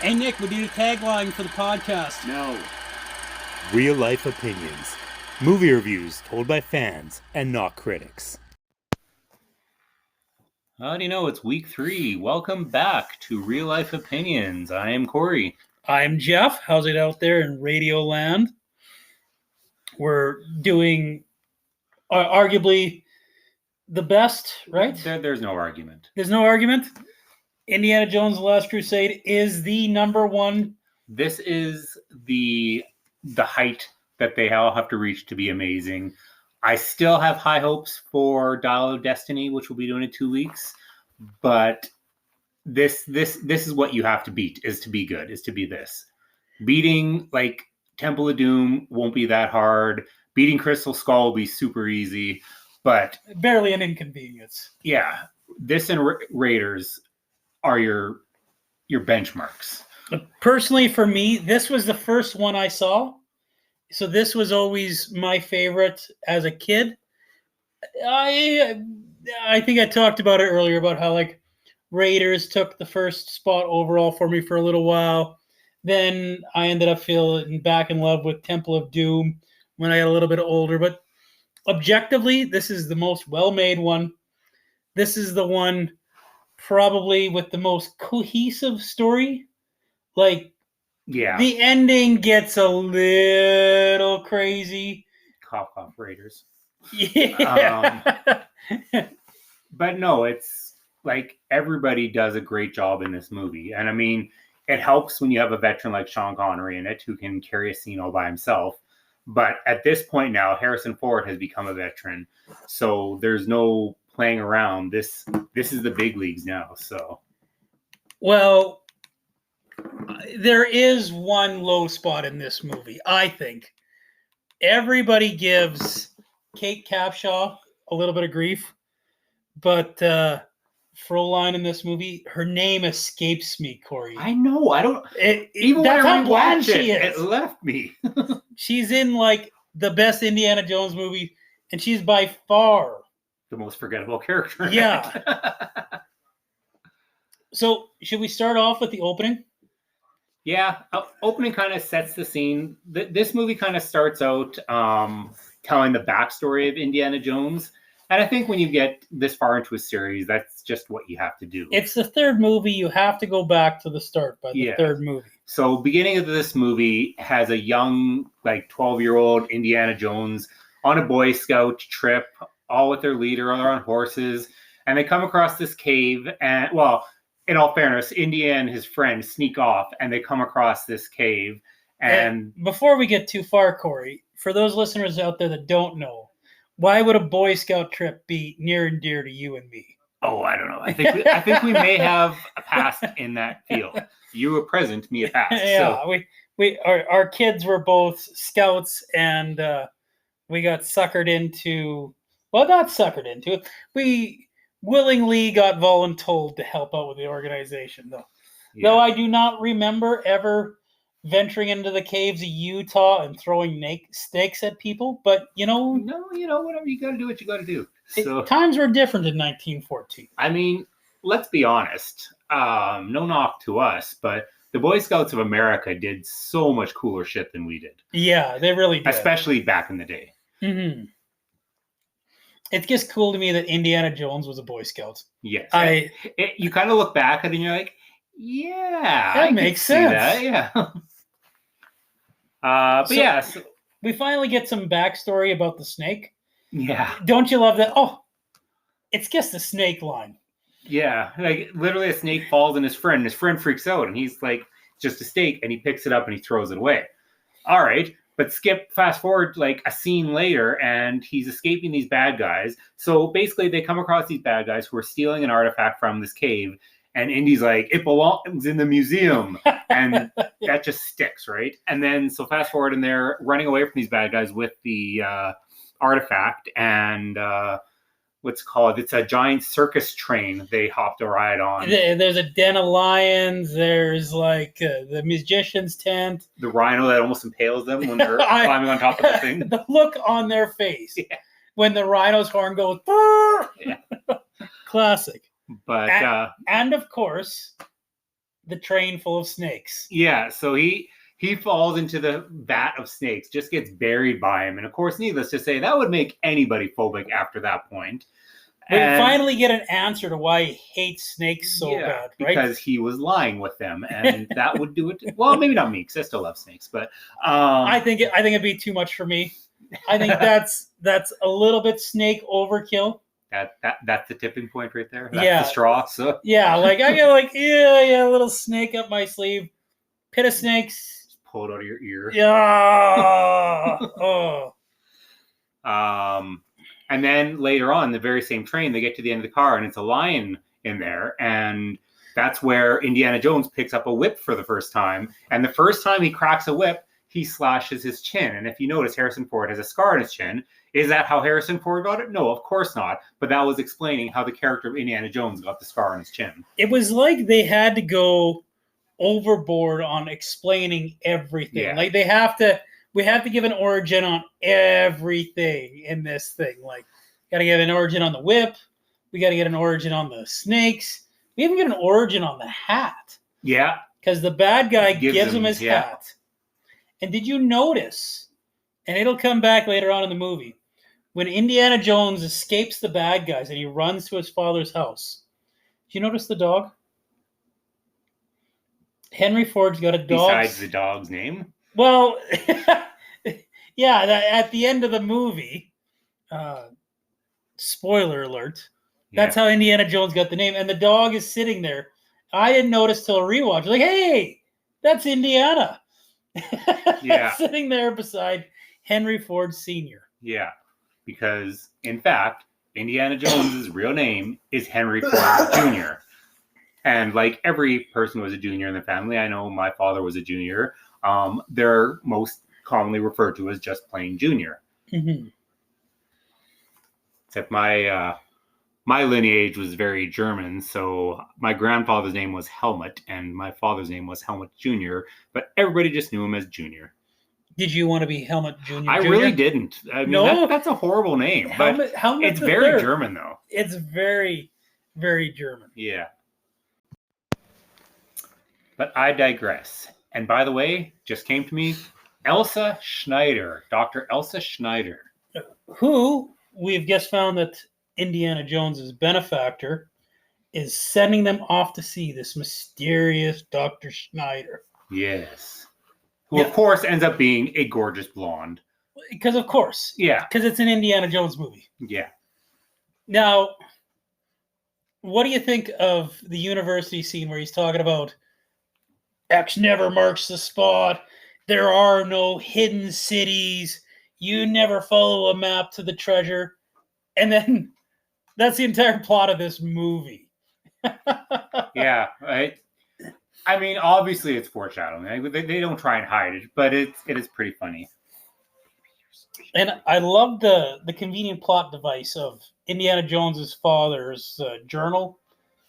Hey, Nick, we need a tagline for the podcast. No. Real life opinions. Movie reviews told by fans and not critics. How do you know it's week 3? Welcome back to Real Life Opinions. I am Corey. I'm Jeff. How's it out there in Radio Land? We're doing arguably the best, right? There's no argument. There's no argument. Indiana Jones: The Last Crusade is the number one. This is the height that they all have to reach to be amazing. I still have high hopes for Dial of Destiny, which we'll be doing in 2 weeks. But this is what you have to beat, is to be good, is to be this. Beating like Temple of Doom won't be that hard. Beating Crystal Skull will be super easy, but barely an inconvenience. Yeah, this and Raiders are your benchmarks. Personally, for me, this was the first one I saw. So this was always my favorite as a kid. I think I talked about it earlier about how like Raiders took the first spot overall for me for a little while. Then I ended up feeling back in love with Temple of Doom when I got a little bit older. But objectively, this is the most well-made one. This is the one probably with the most cohesive story. Like, yeah, the ending gets a little crazy. Cough, Raiders. Yeah. But no, it's like everybody does a great job in this movie. And I mean, it helps when you have a veteran like Sean Connery in it who can carry a scene all by himself. But at this point now, Harrison Ford has become a veteran. So there's no playing around. This is the big leagues now. So, well, there is one low spot in this movie, I think. Everybody gives Kate Capshaw a little bit of grief, but for a line in this movie, her name escapes me, Corey. I know. I don't. Even that's when I how bland she is. It left me. She's in like the best Indiana Jones movie, and she's by far the most forgettable character. Yeah. So, should we start off with the opening? Yeah, opening kind of sets the scene. This movie kind of starts out telling the backstory of Indiana Jones. And I think when you get this far into a series, that's just what you have to do. It's the third movie. You have to go back to the start by the third movie. So beginning of this movie has a young, like 12-year-old Indiana Jones on a Boy Scout trip, all with their leader, all on horses. And they come across this cave. And, well, in all fairness, Indy and his friend sneak off, and they come across this cave. And before we get too far, Corey, for those listeners out there that don't know, why would a Boy Scout trip be near and dear to you and me? Oh, I don't know. I think we may have a past in that field. You were present, me a past. Yeah, so. Our kids were both scouts, and we got suckered into. Well, not suckered into it. We willingly got voluntold to help out with the organization, though. Yeah. Though I do not remember ever venturing into the caves of Utah and throwing snakes at people, but No, whatever, you got to do what you got to do. So times were different in 1914. I mean, let's be honest. No knock to us, but the Boy Scouts of America did so much cooler shit than we did. Yeah, they really did. Especially back in the day. Mm-hmm. It's just cool to me that Indiana Jones was a Boy Scout. Yes. You kind of look back at it and you're like, yeah. That makes sense. That, yeah. So we finally get some backstory about the snake. Yeah. Don't you love that? Oh, it's just a snake line. Yeah. Like literally a snake falls on his friend. And his friend freaks out and he's like, just a snake. And he picks it up and he throws it away. All right. But fast forward like a scene later and he's escaping these bad guys. So basically they come across these bad guys who are stealing an artifact from this cave. And Indy's like, it belongs in the museum. And that just sticks, right? And then, so fast forward, and they're running away from these bad guys with the artifact. And it's a giant circus train they hopped a ride on. There's a den of lions. There's like the magician's tent. The rhino that almost impales them when they're climbing on top of the thing. The look on their face when the rhino's horn goes, classic. But and of course, the train full of snakes. Yeah, so he falls into the vat of snakes, just gets buried by him. And of course, needless to say, that would make anybody phobic after that point. We And- finally get an answer to why he hates snakes so yeah, bad, right? because he was lying with them, and that would do it. Well, maybe not me, because I still love snakes, but I think it'd be too much for me. I think that's a little bit snake overkill. that's the tipping point right there. That's Yeah. the straw. So Yeah, like I got like a little snake up my sleeve, pit of snakes. just pull it out of your ear. Yeah. Oh. And then later on, the very same train, they get to the end of the car, and it's a lion in there, and that's where Indiana Jones picks up a whip for the first time. And the first time he cracks a whip, he slashes his chin. And if you notice, Harrison Ford has a scar on his chin. Is that how Harrison Ford got it? No, of course not. But that was explaining how the character of Indiana Jones got the scar on his chin. It was like they had to go overboard on explaining everything. Yeah. Like we have to give an origin on everything in this thing. Like, got to give an origin on the whip. We got to get an origin on the snakes. We even get an origin on the hat. Yeah. Because the bad guy gives him his yeah. hat. And did you notice, and it'll come back later on in the movie, when Indiana Jones escapes the bad guys and he runs to his father's house, did you notice the dog? Henry Ford's got a dog. Besides the dog's name? Well, yeah, at the end of the movie, spoiler alert, that's how Indiana Jones got the name. And the dog is sitting there. I didn't notice till a rewatch. Like, hey, that's Indiana. Yeah. Sitting there beside Henry Ford Sr. Yeah. Because, in fact, Indiana Jones' real name is Henry Ford Jr. And like every person was a junior in the family, I know my father was a junior. They're most commonly referred to as just plain Junior. Mm-hmm. Except my lineage was very German, so my grandfather's name was Helmut, and my father's name was Helmut Jr., but everybody just knew him as Junior. Did you want to be Helmut Jr.? I really didn't. I mean, No? that's a horrible name, but Helmut it's very German, though. It's very, very German. Yeah. But I digress. And by the way, just came to me, Elsa Schneider, Dr. Elsa Schneider. Who we've just found that Indiana Jones's benefactor is sending them off to see this mysterious Dr. Schneider. Yes. Who, of course, ends up being a gorgeous blonde. Because, of course. Yeah. Because it's an Indiana Jones movie. Yeah. Now, what do you think of the university scene where he's talking about X never marks the spot, there are no hidden cities, you never follow a map to the treasure, and then that's the entire plot of this movie. Yeah, right. I mean, obviously it's foreshadowing. They don't try and hide it, but it is pretty funny. And I love the convenient plot device of Indiana Jones's father's journal.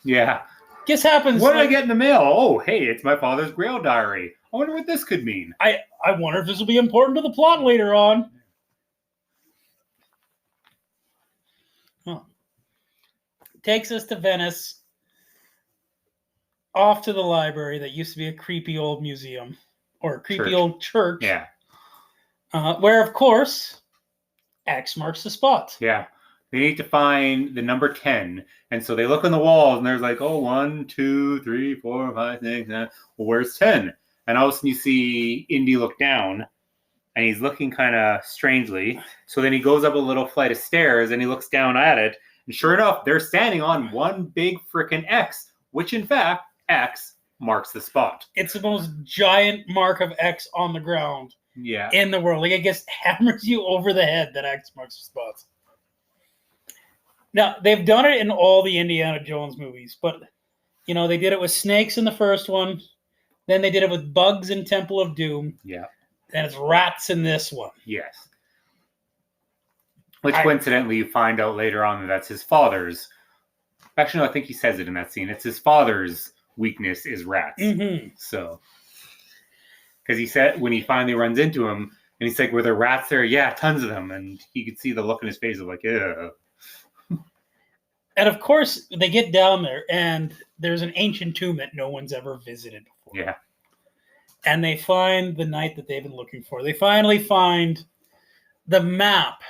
Yeah. This happens. What did I get in the mail? Oh, hey, it's my father's Grail diary. I wonder what this could mean. I wonder if this will be important to the plot later on. Huh. Takes us to Venice, off to the library that used to be a creepy old museum or a creepy old church. Yeah. Where, of course, X marks the spot. Yeah. They need to find the number 10. And so they look on the walls and there's like, oh, 1, 2, 3, 4, 5, 6, 7. Well, where's 10? And all of a sudden you see Indy look down and he's looking kind of strangely. So then he goes up a little flight of stairs and he looks down at it. And sure enough, they're standing on one big freaking X, which in fact, X marks the spot. It's the most giant mark of X on the ground in the world. Like, it just hammers you over the head that X marks the spot. Now, they've done it in all the Indiana Jones movies, but, you know, they did it with snakes in the first one. Then they did it with bugs in Temple of Doom. Yeah. And it's rats in this one. Yes. Which coincidentally you find out later on that that's his father's. Actually, no, I think he says it in that scene. It's his father's weakness is rats. Mm-hmm. So, because he said when he finally runs into him, and he's like, "Were there rats there?" Yeah, tons of them. And he could see the look in his face of like, "Ew." And of course, they get down there, and there's an ancient tomb that no one's ever visited before. Yeah. And they find the knight that they've been looking for. They finally find the map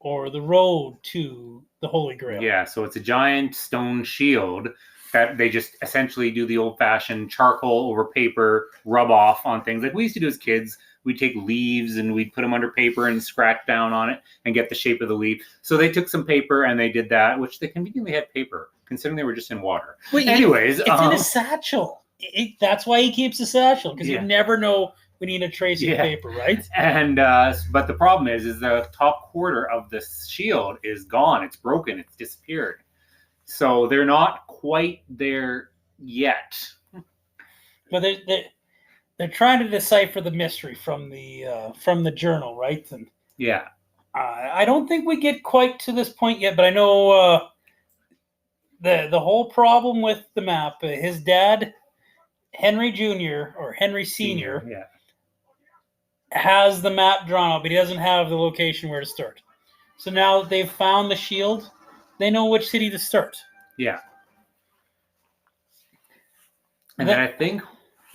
or the road to the Holy Grail. Yeah, so it's a giant stone shield that they just essentially do the old-fashioned charcoal over paper rub off on things like we used to do as kids. We'd take leaves and we'd put them under paper and scratch down on it and get the shape of the leaf. So they took some paper and they did that, which they conveniently had paper, considering they were just in water. Wait, Anyways, it's in a satchel. That's why he keeps a satchel, because you never know when you need a trace of paper, right? And but the problem is the top quarter of the shield is gone. It's broken. It's disappeared. So they're not quite there yet. But they're trying to decipher the mystery from the journal, right? And yeah, I don't think we get quite to this point yet, but I know the whole problem with the map. His dad, Henry Jr. or Henry Sr. has the map drawn up, but he doesn't have the location where to start. So now that they've found the shield, they know which city to start. Yeah. And then I think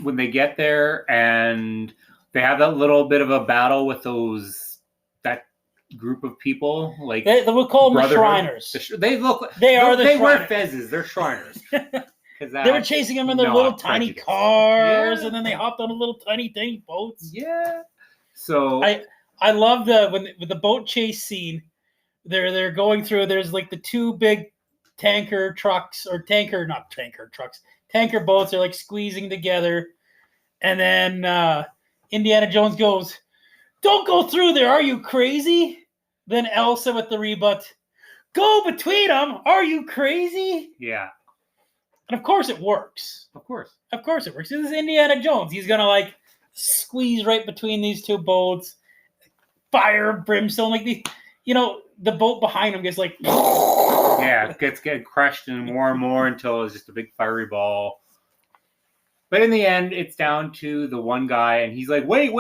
when they get there and they have that little bit of a battle with that group of people, like we'll call them the Shriners. They wear fezzes. They're Shriners. They were chasing them in their little tiny cars, and then they hopped on a little tiny boats. Yeah. So I love with the boat chase scene. They're going through. There's like the two big tanker boats. They're like squeezing together, and then Indiana Jones goes, "Don't go through there. Are you crazy?" Then Elsa with the rebut, "Go between them. Are you crazy?" Yeah. And of course it works. Of course it works. This is Indiana Jones. He's gonna like squeeze right between these two boats, fire, brimstone, like the boat behind him gets like it gets crushed and more until it's just a big fiery ball. But in the end, it's down to the one guy, and he's like, "Wait!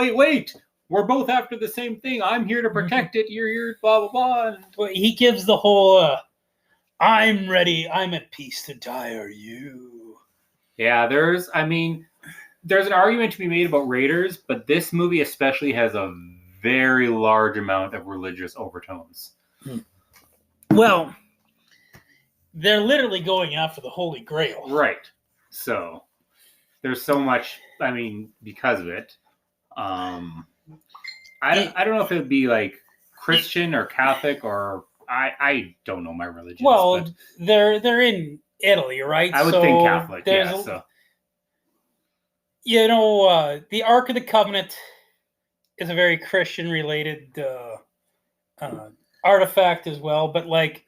We're both after the same thing. I'm here to protect it. You're here, blah blah blah." And he gives the whole. I'm ready. I'm at peace to die. Are you? Yeah, there's an argument to be made about Raiders, but this movie especially has a very large amount of religious overtones. Well, they're literally going after the Holy Grail. Right. So there's so much, because of it. I don't know if it would be like Christian or Catholic or I don't know my religion. Well, they're in Italy, right? I would think Catholic, yeah. So the Ark of the Covenant is a very Christian-related artifact as well, but like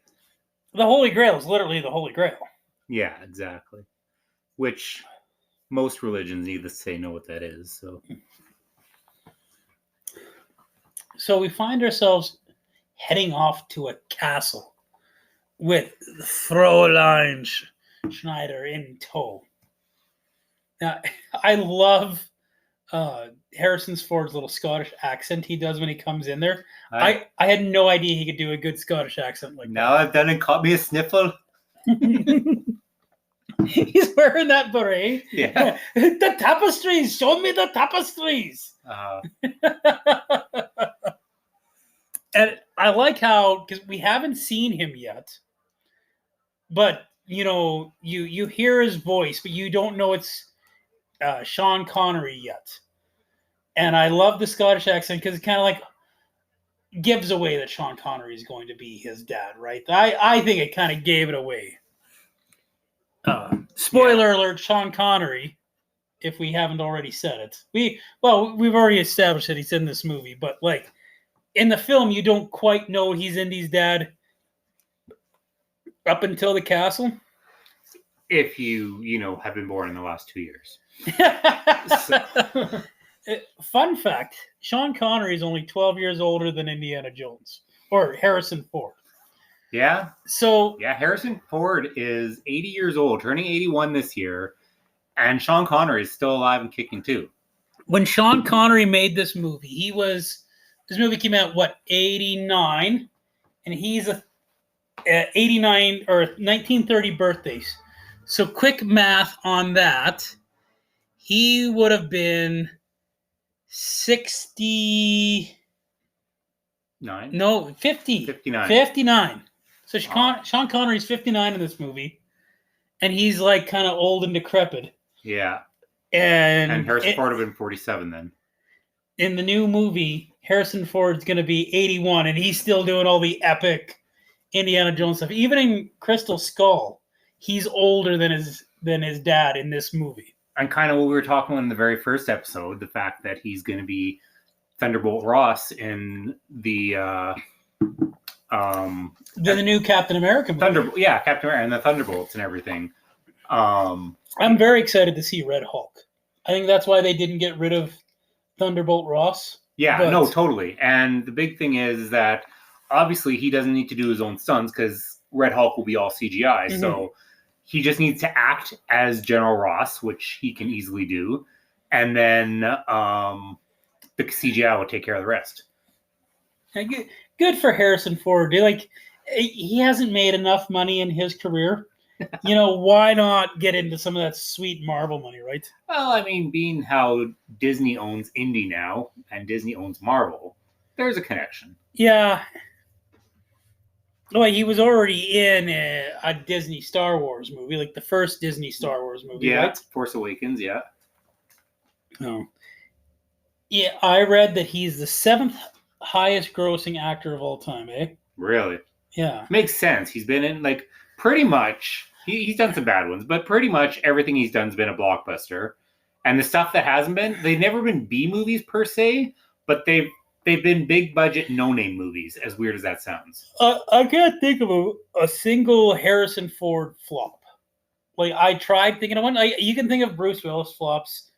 the Holy Grail is literally the Holy Grail. Yeah, exactly. Which most religions either say know what that is. So we find ourselves heading off to a castle with Fräulein Schneider in tow. Now, I love Harrison Ford's little Scottish accent he does when he comes in there. I had no idea he could do a good Scottish accent like that. Now I've done it, caught me a sniffle. He's wearing that beret. Yeah. The tapestries. Show me the tapestries. And I like how, because we haven't seen him yet, but you hear his voice, but you don't know it's Sean Connery yet. And I love the Scottish accent because it kind of like gives away that Sean Connery is going to be his dad, right? I think it kind of gave it away. Spoiler alert, Sean Connery, if we haven't already said it. We've already established that he's in this movie, but like in the film, you don't quite know he's Indy's dad up until the castle. If you have been born in the last 2 years. Fun fact, Sean Connery is only 12 years older than Indiana Jones or Harrison Ford. Yeah. So Harrison Ford is 80 years old, turning 81 this year, and Sean Connery is still alive and kicking too. When Sean Connery made this movie, this movie came out 89, and he's 89 or 1930 birthdays. So quick math on that. He would have been 60. 9? No, 50. 59. 59. So Sean Connery's 59 in this movie. And he's like kind of old and decrepit. Yeah. And Harrison Ford would have been 47 then. In the new movie, Harrison Ford's going to be 81, and he's still doing all the epic Indiana Jones stuff. Even in Crystal Skull, he's older than his dad in this movie. And kind of what we were talking about in the very first episode, the fact that he's going to be Thunderbolt Ross in the new Captain America movie. Captain America and the Thunderbolts and everything. I'm very excited to see Red Hulk. I think that's why they didn't get rid of Thunderbolt Ross. Yeah, no, totally. And the big thing is that obviously he doesn't need to do his own stunts because Red Hulk will be all CGI. Mm-hmm. So he just needs to act as General Ross, which he can easily do. And then the CGI will take care of the rest. Good for Harrison Ford. Like, he hasn't made enough money in his career. Why not get into some of that sweet Marvel money, right? Well, I mean, being how Disney owns Indy now and Disney owns Marvel, there's a connection. Yeah. Well, he was already in a Disney Star Wars movie, like the first Disney Star Wars movie, right? Force Awakens, yeah. Oh. Yeah, I read that he's the 7th highest grossing actor of all time, eh? Really? Yeah. Makes sense. He's been in, like, pretty much, he's done some bad ones, but pretty much everything he's done has been a blockbuster. And the stuff that hasn't been, they've never been B movies per se, but they've been big budget, no-name movies, as weird as that sounds. I can't think of a single Harrison Ford flop. Like, I tried thinking of one. You can think of Bruce Willis flops.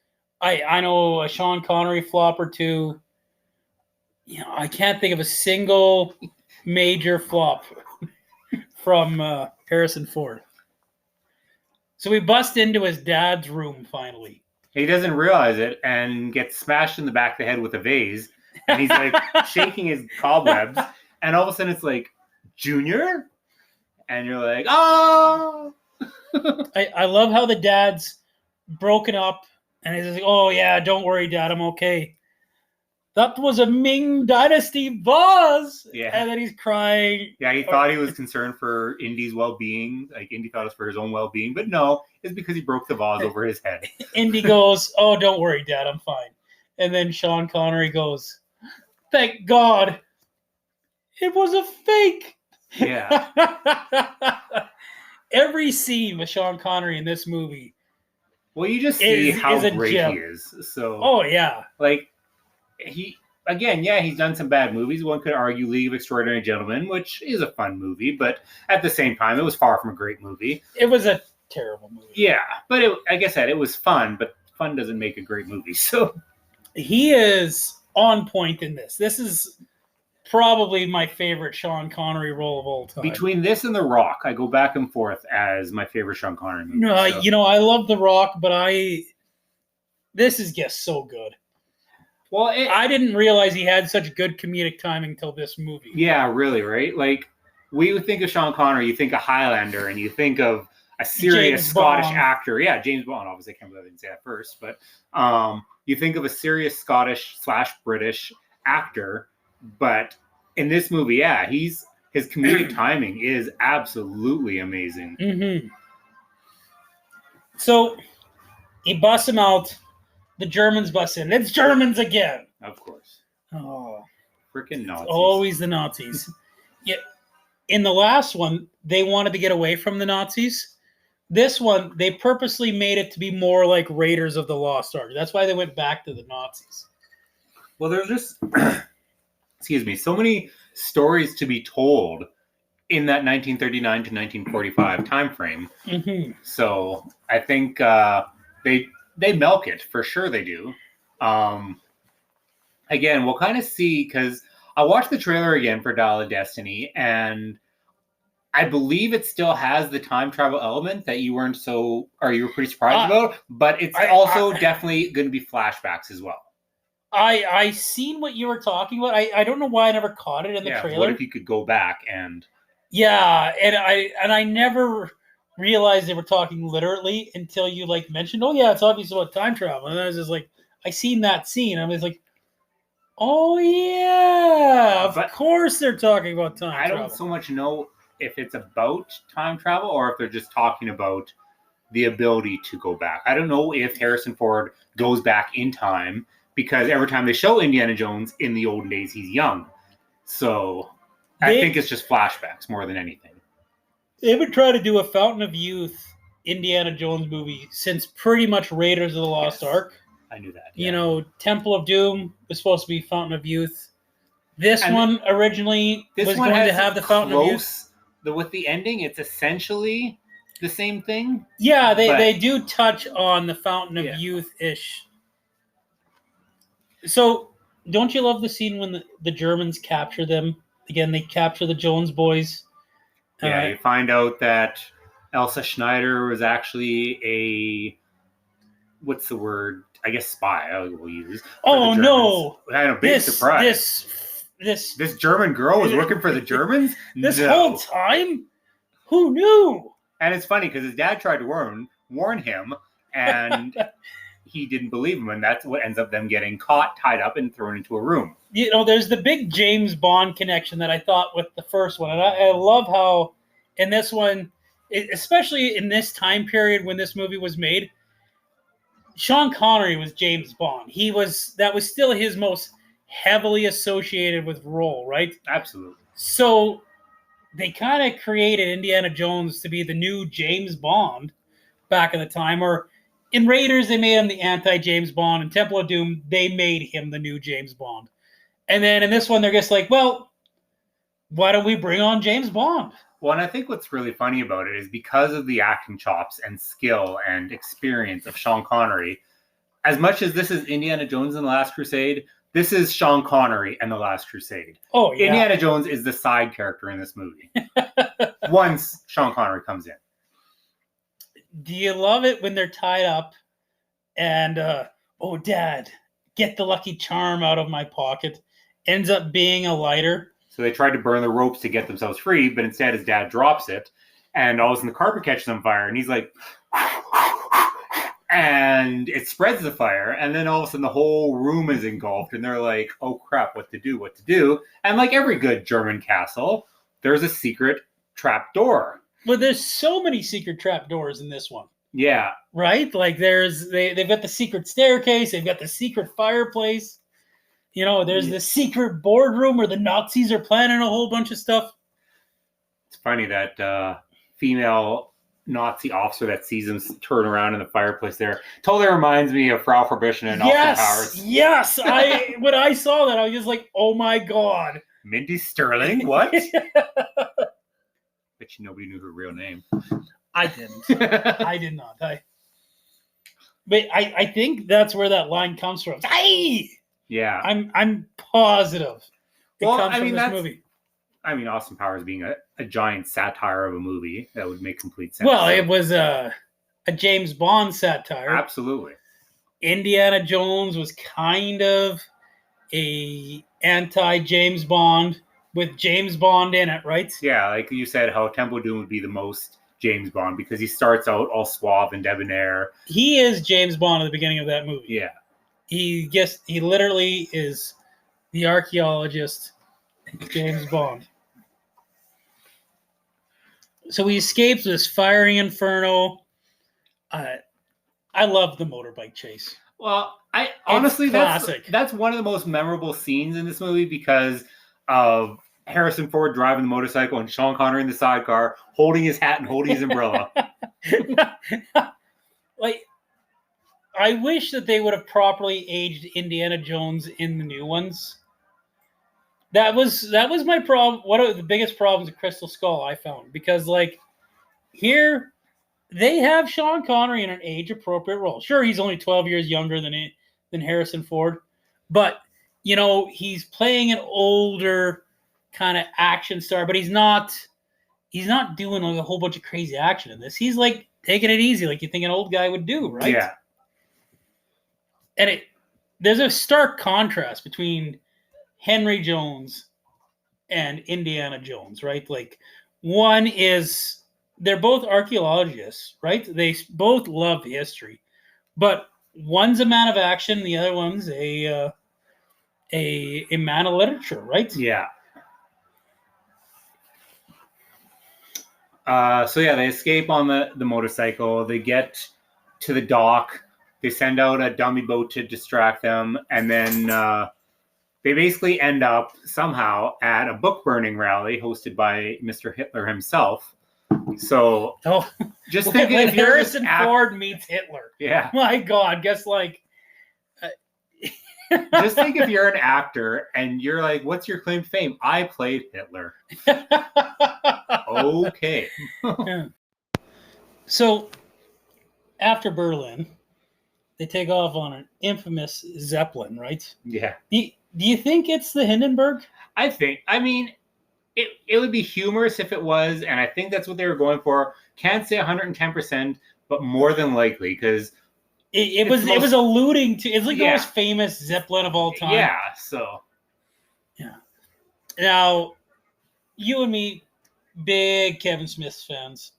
I know a Sean Connery flop or two. I can't think of a single major flop from Harrison Ford. So we bust into his dad's room finally. He doesn't realize it and gets smashed in the back of the head with a vase. And he's like shaking his cobwebs. And all of a sudden it's like, Junior? And you're like, oh! I love how the dad's broken up. And he's like, oh, yeah, don't worry, Dad, I'm okay. That was a Ming Dynasty boss. Yeah. And then he's crying. Yeah, he thought he was concerned for Indy's well-being. Like, Indy thought it was for his own well-being. But no, it's because he broke the vase over his head. Indy goes, oh, don't worry, Dad, I'm fine. And then Sean Connery goes, thank God. It was a fake. Yeah. Every scene with Sean Connery in this movie. Well, you just see how great gem. he is. So, oh, yeah. Like, he's done some bad movies. One could argue League of Extraordinary Gentlemen, which is a fun movie, but at the same time, it was far from a great movie. It was a terrible movie. Yeah, but like I said, it was fun, but fun doesn't make a great movie. So he is on point in this. This is probably my favorite Sean Connery role of all time. Between this and The Rock, I go back and forth as my favorite Sean Connery movie. No, so. I love The Rock, but this is just so good. Well, I didn't realize he had such good comedic timing until this movie. Yeah, really, right? Like, when you think of Sean Connery, you think of Highlander, and you think of a serious Scottish actor. Yeah, James Bond. Obviously, I can't believe I didn't say that first. But you think of a serious Scottish/British actor. But in this movie, yeah, his comedic timing is absolutely amazing. Mm-hmm. So he busts him out. The Germans bust in. It's Germans again. Of course. Oh, freaking Nazis! Always the Nazis. Yeah. In the last one, they wanted to get away from the Nazis. This one, they purposely made it to be more like Raiders of the Lost Ark. That's why they went back to the Nazis. Well, there's just, so many stories to be told in that 1939 to 1945 time frame. Mm-hmm. So I think they milk it, for sure they do. Again, we'll kind of see, because I watched the trailer again for Dial of Destiny, and I believe it still has the time travel element that you were pretty surprised about, but it's also definitely going to be flashbacks as well. I seen what you were talking about. I don't know why I never caught it in the trailer. What if you could go back and Yeah, and I never realized they were talking literally until you like mentioned, oh yeah, it's obviously about time travel. And I was just like, I seen that scene. I was like, oh yeah, of But course they're talking about time I don't travel. so much know if it's about time travel or if they're just talking about the ability to go back. I don't know if Harrison Ford goes back in time because every time they show Indiana Jones in the olden days, he's young. So I think it's just flashbacks more than anything. They've been trying to do a Fountain of Youth Indiana Jones movie since pretty much Raiders of the Lost Yes. Ark. I knew that. You know, Temple of Doom was supposed to be Fountain of Youth. This And one originally this was one going to has have the Fountain of Youth. with the ending, it's essentially the same thing. Yeah, but- they do touch on the Fountain of Yeah. Youth-ish. So, don't you love the scene when the Germans capture them? Again, they capture the Jones boys. Yeah, you find out that Elsa Schneider was actually a what's the word? I guess spy. I will use. for Oh the Germans. no! I had a big surprise. This German girl was working for the Germans. this No. whole time, who knew? And it's funny because his dad tried to warn him, and he didn't believe him, and that's what ends up them getting caught, tied up, and thrown into a room. You know, there's the big James Bond connection that I thought with the first one, and I love how in this one, especially in this time period when this movie was made, Sean Connery was James Bond. That was still his most heavily associated with role, right? Absolutely. So they kind of created Indiana Jones to be the new James Bond back in the time. Or in Raiders, they made him the anti-James Bond. In Temple of Doom, they made him the new James Bond. And then in this one, they're just like, well, why don't we bring on James Bond? Well, and I think what's really funny about it is because of the acting chops and skill and experience of Sean Connery, as much as this is Indiana Jones and the Last Crusade, this is Sean Connery and the Last Crusade. Oh, yeah. Indiana Jones is the side character in this movie. Once Sean Connery comes in. Do you love it when they're tied up and, oh, Dad, get the Lucky Charm out of my pocket? Ends up being a lighter. So they tried to burn the ropes to get themselves free, but instead his dad drops it, and all of a sudden the carpet catches on fire, and he's like, and it spreads the fire, and then all of a sudden the whole room is engulfed, and they're like, oh crap, what to do? And like every good German castle, there's a secret trap door. Well, there's so many secret trap doors in this one. Yeah. Right? Like they've got the secret staircase, they've got the secret fireplace. You know, there's the secret boardroom where the Nazis are planning a whole bunch of stuff. It's funny that female Nazi officer that sees him turn around in the fireplace there totally reminds me of Frau Verbischen and Austin Powers. Yes. When I saw that, I was just like, oh my God. Mindy Sterling? What? Bet you nobody knew her real name. I didn't. I did not. But I think that's where that line comes from. Hey! Yeah. I'm positive it Well, comes I from mean, this movie. I mean, Austin Powers being a giant satire of a movie, that would make complete sense. Well, it was a James Bond satire. Absolutely. Indiana Jones was kind of a anti-James Bond with James Bond in it, right? Yeah, like you said, how Temple of Doom would be the most James Bond because he starts out all suave and debonair. He is James Bond at the beginning of that movie. Yeah. He literally is the archaeologist, James Bond. So he escapes this fiery inferno. I love the motorbike chase. Well, honestly, classic. That's one of the most memorable scenes in this movie because of Harrison Ford driving the motorcycle and Sean Connery in the sidecar, holding his hat and holding his umbrella. Like, I wish that they would have properly aged Indiana Jones in the new ones. That was my problem. One of the biggest problems with Crystal Skull I found, because like here they have Sean Connery in an age-appropriate role. Sure, he's only 12 years younger than Harrison Ford, but you know he's playing an older kind of action star. But he's not doing like a whole bunch of crazy action in this. He's like taking it easy, like you think an old guy would do, right? Yeah. And there's a stark contrast between Henry Jones and Indiana Jones, right? Like One is they're both archaeologists, right? They both love history, but one's a man of action, the other one's a man of literature, right? Yeah. So yeah, they escape on the motorcycle. They get to the dock. They send out a dummy boat to distract them, and then they basically end up somehow at a book burning rally hosted by Mr. Hitler himself. So Oh, just think when if you're Harrison Ford meets Hitler. yeah, My God, guess like. just think if you're an actor and you're like, "What's your claim to fame?" I played Hitler. Okay. Yeah. So after Berlin, they take off on an infamous Zeppelin, right? Yeah. Do you think it's the Hindenburg? I mean, it would be humorous if it was, and I think that's what they were going for. Can't say 110%, but more than likely, because It was alluding to, it's like the Yeah. most famous Zeppelin of all time. yeah, so Yeah. Now, you and me, big Kevin Smith fans.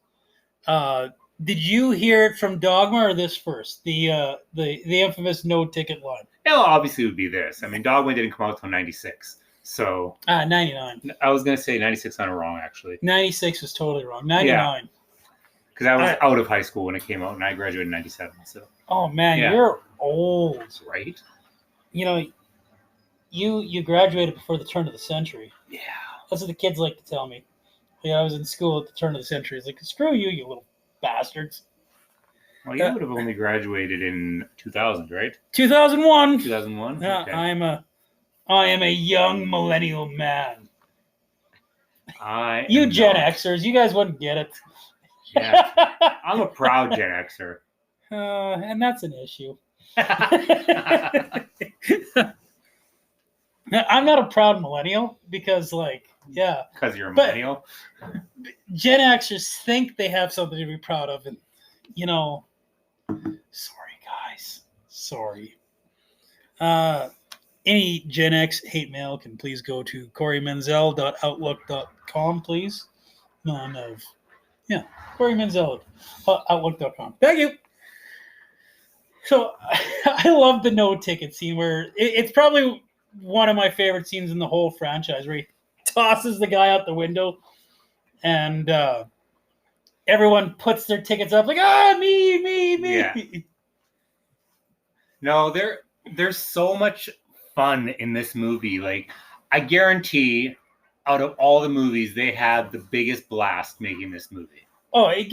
Did you hear it from Dogma or this first? The infamous no ticket line. it'll obviously would be this. I mean, Dogma didn't come out until 96. So 99. I was going to say 96 on a wrong, actually. 96 was totally wrong. 99. Because I was out of high school when it came out, and I graduated in 97. So Oh, man, Yeah. you're old. right? You know, you graduated before the turn of the century. Yeah. That's what the kids like to tell me. Yeah, I was in school at the turn of the century. It's like, screw you, you little bastards. Well, you would have only graduated in 2000, right? 2001. 2001? Yeah, Okay. I am a young millennial man. You am Gen not. Xers, you guys wouldn't get it. Yeah. I'm a proud Gen Xer. And that's an issue. I'm not a proud millennial because, like, yeah, Because you're a But- millennial. Gen Xers think they have something to be proud of, and sorry guys, sorry. Any Gen X hate mail can please go to CoreyMenzel.outlook.com, please. CoreyMenzel.outlook.com. Thank you. So I love the no ticket scene where it's probably one of my favorite scenes in the whole franchise, where he tosses the guy out the window and everyone puts their tickets up like, me. Yeah. No, there's so much fun in this movie. Like, I guarantee out of all the movies, they had the biggest blast making this movie. Oh, it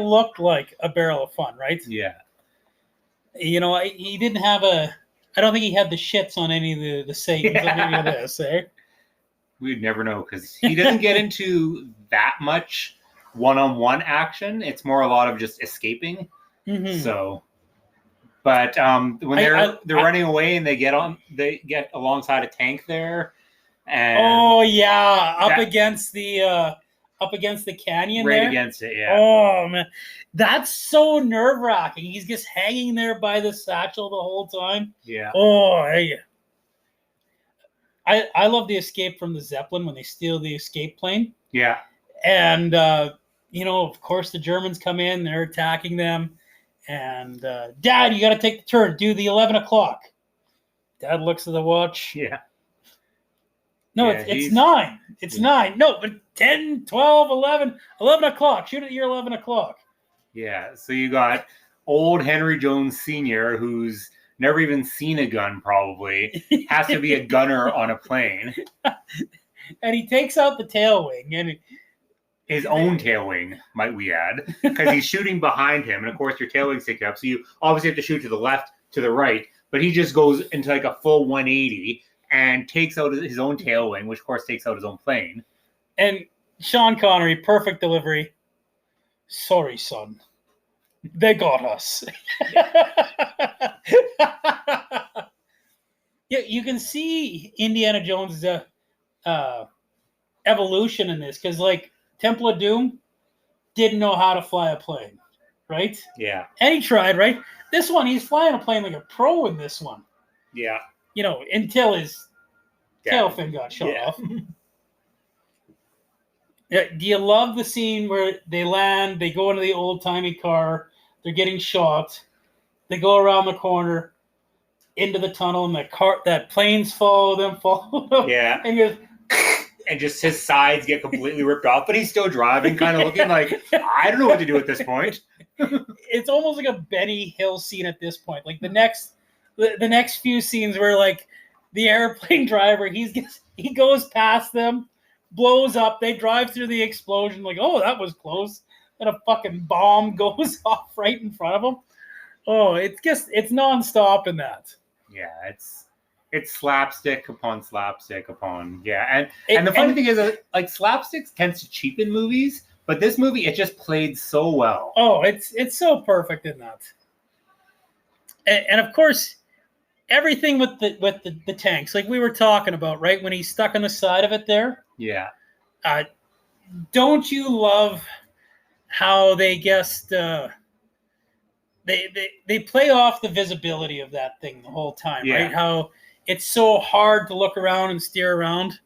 looked like a barrel of fun, right? Yeah. He didn't have I don't think he had the shits on any of the Satans of any of this, eh? We'd never know because he doesn't get into that much one-on-one action. It's more a lot of just escaping. Mm-hmm. So, but when they're running away and they get alongside a tank there, and oh yeah, up against the canyon right there. against it, yeah. Oh man, that's so nerve-wracking. He's just hanging there by the satchel the whole time. Yeah. Oh, hey. I love the escape from the Zeppelin when they steal the escape plane. Yeah. And, of course, the Germans come in. They're attacking them. And, Dad, you got to take the turn. Do the 11 o'clock. Dad looks at the watch. Yeah. No, Yeah, it's 9. It's 9. No, but 10, 12, 11. 11 o'clock. Shoot at your 11 o'clock. Yeah. So you got old Henry Jones Sr., who's never even seen a gun, probably, has to be a gunner on a plane. And he takes out the tail wing. And his own tail wing, might we add, because he's shooting behind him. And, of course, your tail wing's taken up. So you obviously have to shoot to the left, to the right. But he just goes into like a full 180 and takes out his own tail wing, which, of course, takes out his own plane. And Sean Connery, perfect delivery. Sorry, son. They got us. Yeah, you can see Indiana Jones' evolution in this because, like, Temple of Doom didn't know how to fly a plane, right? Yeah. And he tried, right? This one, he's flying a plane like a pro in this one. Yeah. Until his tail fin got shot off. Yeah, do you love the scene where they land, they go into the old-timey car, they're getting shot, they go around the corner into the tunnel, and that planes follow them, Yeah. and you And just his sides get completely ripped off, but he's still driving, kind of looking like, I don't know what to do at this point. it's almost like a Benny Hill scene at this point. Like the next few scenes where like the airplane driver, he goes past them, blows up, they drive through the explosion, like, oh, that was close. And a fucking bomb goes off right in front of them. Oh, it's nonstop in that. Yeah, it's slapstick upon slapstick upon and the funny thing is that, like, slapstick tends to cheapen movies, but this movie, it just played so well. Oh, it's so perfect in that. And of course, everything with the tanks, like we were talking about, right? When he's stuck on the side of it there. Yeah. Don't you love how they just they play off the visibility of that thing the whole time, Yeah. right? How it's so hard to look around and steer around.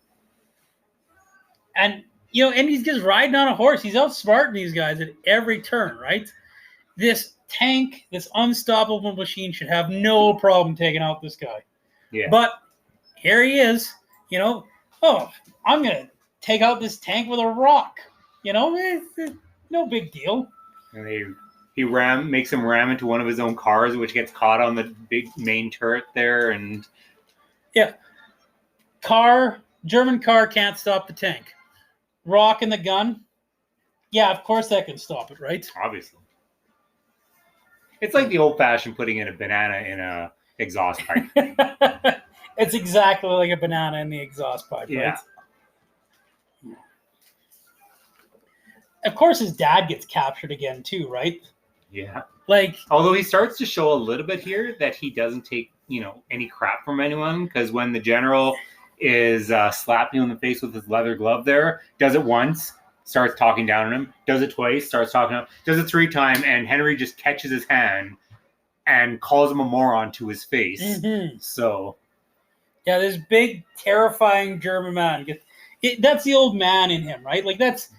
And and he's just riding on a horse. He's outsmarting these guys at every turn, right? This tank, this unstoppable machine, should have no problem taking out this guy. Yeah. But here he is, oh, I'm going to take out this tank with a rock. It's no big deal. And he makes him ram into one of his own cars, which gets caught on the big main turret there. And yeah. German car can't stop the tank. Rock in the gun. Yeah, of course that can stop it, right? Obviously. It's like the old-fashioned putting in a banana in a exhaust pipe. It's exactly like a banana in the exhaust pipe, Yeah. right? Of course his dad gets captured again too, right? Yeah. Like, although he starts to show a little bit here that he doesn't take, any crap from anyone, because when the general is slapping him in the face with his leather glove there, does it once, starts talking down on him, does it twice, starts talking up, does it 3 times, and Henry just catches his hand and calls him a moron to his face. mm-hmm. So yeah, this big, terrifying German man. That's the old man in him, right? Like, that's...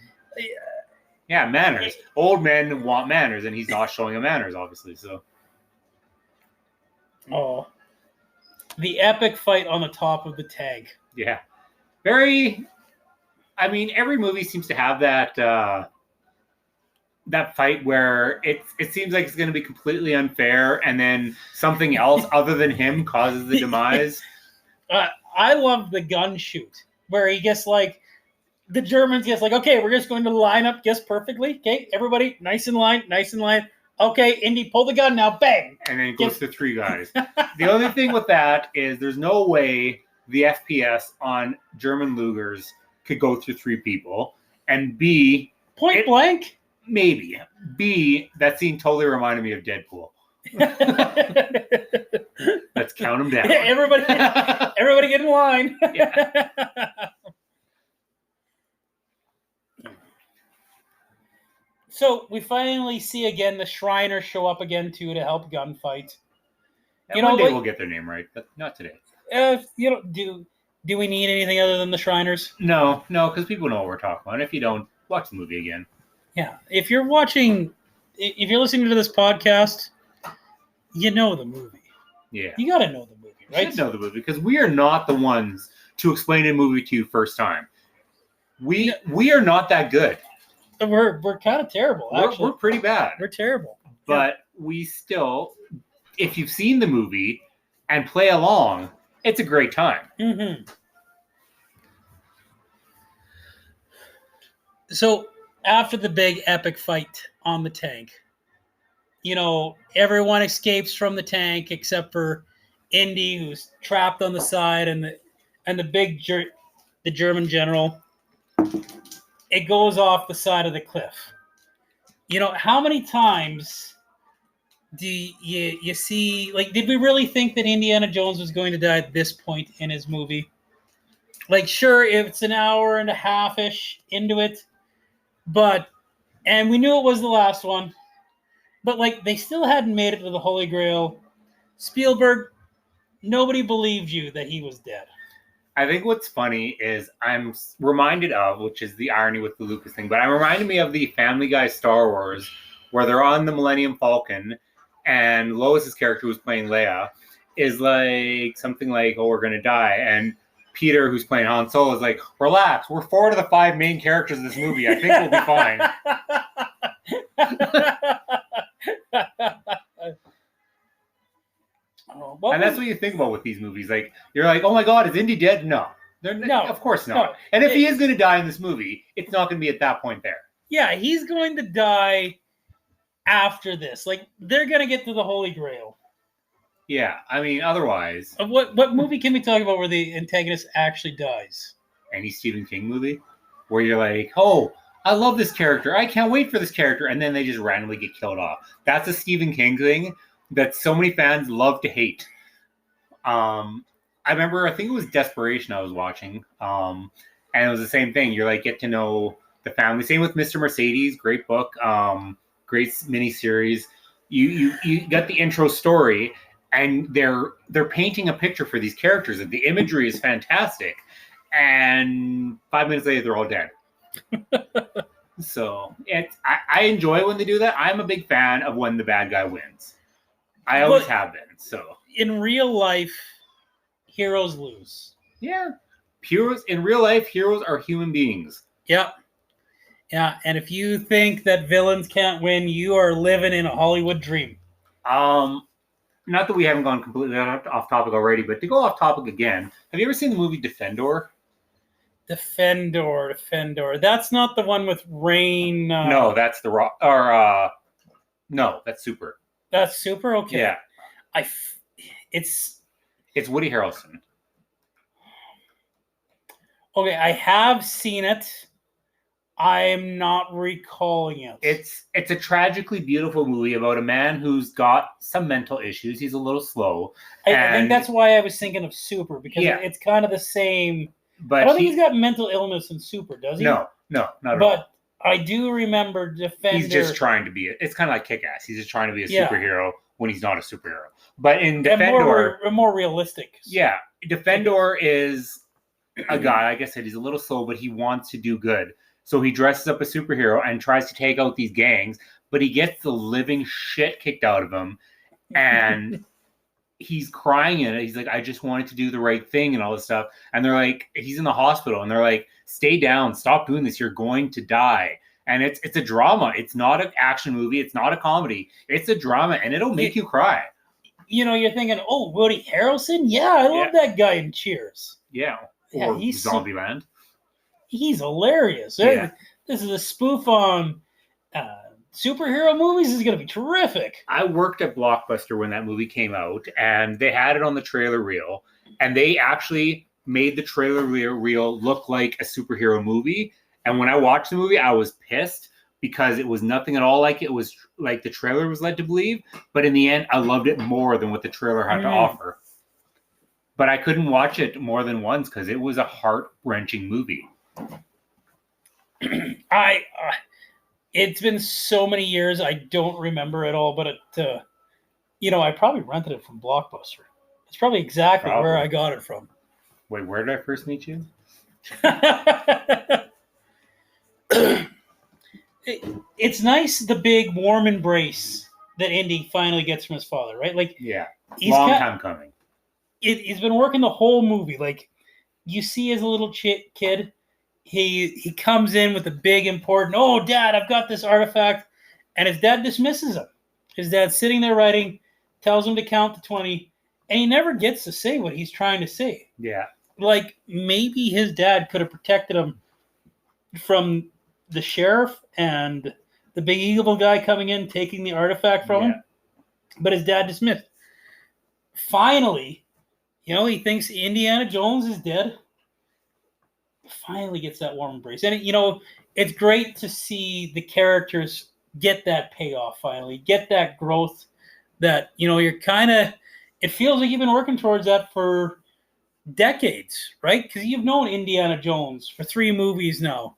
yeah, manners. Old men want manners, and he's not showing him manners, obviously. So, oh, the epic fight on the top of the tank. Yeah, very. I mean, every movie seems to have that that fight where it seems like it's going to be completely unfair, and then something else other than him causes the demise. I love the gun shoot where he gets like. The Germans gets like, okay, we're just going to line up just perfectly. Okay, everybody, nice in line, nice in line. Okay, Indy, pull the gun now, bang. And then it goes to 3 guys. The only thing with that is there's no way the FPS on German Lugers could go through 3 people. And B... point blank? Maybe. B, that scene totally reminded me of Deadpool. Let's count them down. Everybody get in line. Yeah. So we finally see again the Shriners show up again too to help gunfight. One day we'll get their name right, but not today. Do we need anything other than the Shriners? No, because people know what we're talking about. If you don't, watch the movie again. Yeah, if you're listening to this podcast, you know the movie. Yeah, you got to know the movie, right? You should know the movie because we are not the ones to explain a movie to you first time. We are not that good. We're kind of terrible, actually. We're pretty bad. We're terrible. But we still, if you've seen the movie and play along, it's a great time. Mm-hmm. So after the big epic fight on the tank, everyone escapes from the tank except for Indy, who's trapped on the side, and the German general. It goes off the side of the cliff. How many times do you see, like, did we really think that Indiana Jones was going to die at this point in his movie? Like, sure, it's an hour and a half-ish into it, and we knew it was the last one, but, like, they still hadn't made it to the Holy Grail. Spielberg, nobody believed you that he was dead. I think what's funny is I'm reminded of, which is the irony with the Lucas thing, but I'm reminded me of the Family Guy Star Wars, where they're on the Millennium Falcon, and Lois's character, who's playing Leia, is like something like, "Oh, we're gonna die," and Peter, who's playing Han Solo, is like, "Relax, we're 4 to the 5 main characters of this movie. I think we'll be fine." And that's what you think about with these movies. Like, you're like, "Oh my God, is Indy dead?" No, No, of course not. no. And if he is going to die in this movie, it's not going to be at that point there. Yeah, he's going to die after this. Like, they're going to get to the Holy Grail. Yeah, I mean, otherwise, What movie can we talk about where the antagonist actually dies? any Stephen King movie where you're like, "Oh, I love this character. I can't wait for this character," and then they just randomly get killed off. That's a Stephen King thing that so many fans love to hate. I remember, I think it was Desperation I was watching, and it was the same thing. You're like, get to know the family. Same with Mr. Mercedes, great book, great miniseries. You got the intro story, and they're painting a picture for these characters, and the imagery is fantastic. And 5 minutes later, they're all dead. So I enjoy when they do that. I'm a big fan of when the bad guy wins. I always have been. So in real life, heroes lose. yeah, heroes in real life, heroes are human beings. Yep. Yeah, and if you think that villains can't win, you are living in a Hollywood dream. Not that we haven't gone completely off topic already, but to go off topic again, have you ever seen the movie Defendor? Defendor. That's not the one with Rain. No, that's the Rock. Or no, that's Super. That's Super. Okay. Yeah, it's Woody Harrelson. Okay, I have seen it. I'm not recalling it. It's a tragically beautiful movie about a man who's got some mental issues. He's a little slow. I think that's why I was thinking of Super, because it's kind of the same. But I don't think he's got mental illness in Super, does he? No, not at all. But I do remember Defender. He's just trying to be it's kind of like Kick-Ass. He's just trying to be a superhero when he's not a superhero. But in Defendor, more realistic. Yeah, Defendor is a guy, like I said, he's a little slow, but he wants to do good. So he dresses up a superhero and tries to take out these gangs, but he gets the living shit kicked out of him. And he's crying in it. He's like, "I just wanted to do the right thing," and all this stuff. And they're like, he's in the hospital, and they're like, "Stay down, stop doing this. You're going to die." And it's a drama. It's not an action movie. It's not a comedy. It's a drama, and it'll make you cry. You know, you're thinking, "Oh, Woody Harrelson? Yeah, I love that guy in Cheers." Yeah. Or he's Zombieland. He's hilarious. Yeah. This is a spoof on superhero movies. This is going to be terrific. I worked at Blockbuster when that movie came out, and they had it on the trailer reel, and they actually made the trailer reel look like a superhero movie. And when I watched the movie, I was pissed because it was nothing at all like it was like the trailer was led to believe. But in the end, I loved it more than what the trailer had to offer. But I couldn't watch it more than once because it was a heart-wrenching movie. It's been so many years, I don't remember it all, but I probably rented it from Blockbuster. It's probably exactly where I got it from. Wait, where did I first meet you? It's nice, the big warm embrace that Indy finally gets from his father, right? Like, yeah, long time coming. He's been working the whole movie. Like, you see as a little kid, he comes in with a big important, "Oh, Dad, I've got this artifact," and his dad dismisses him. His dad's sitting there writing, tells him to count to 20, and he never gets to say what he's trying to say. Yeah. Like, maybe his dad could have protected him from the sheriff and the big evil guy coming in, taking the artifact from him, but his dad dismissed. Finally, he thinks Indiana Jones is dead. Finally gets that warm embrace. And, it's great to see the characters get that payoff finally, get that growth that, you're kind of, it feels like you've been working towards that for decades, right? Because you've known Indiana Jones for 3 movies now.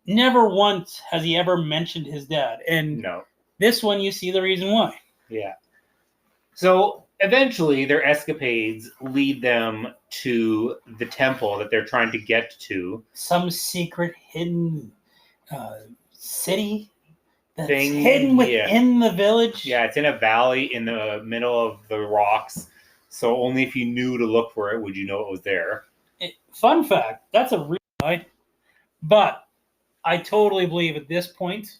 Never once has he ever mentioned his dad. And this one, you see the reason why. Yeah. So eventually, their escapades lead them to the temple that they're trying to get to. Some secret hidden city that's Thing, hidden within the village. Yeah, it's in a valley in the middle of the rocks. So only if you knew to look for it would you know it was there. Fun fact, that's a real lie. But I totally believe at this point,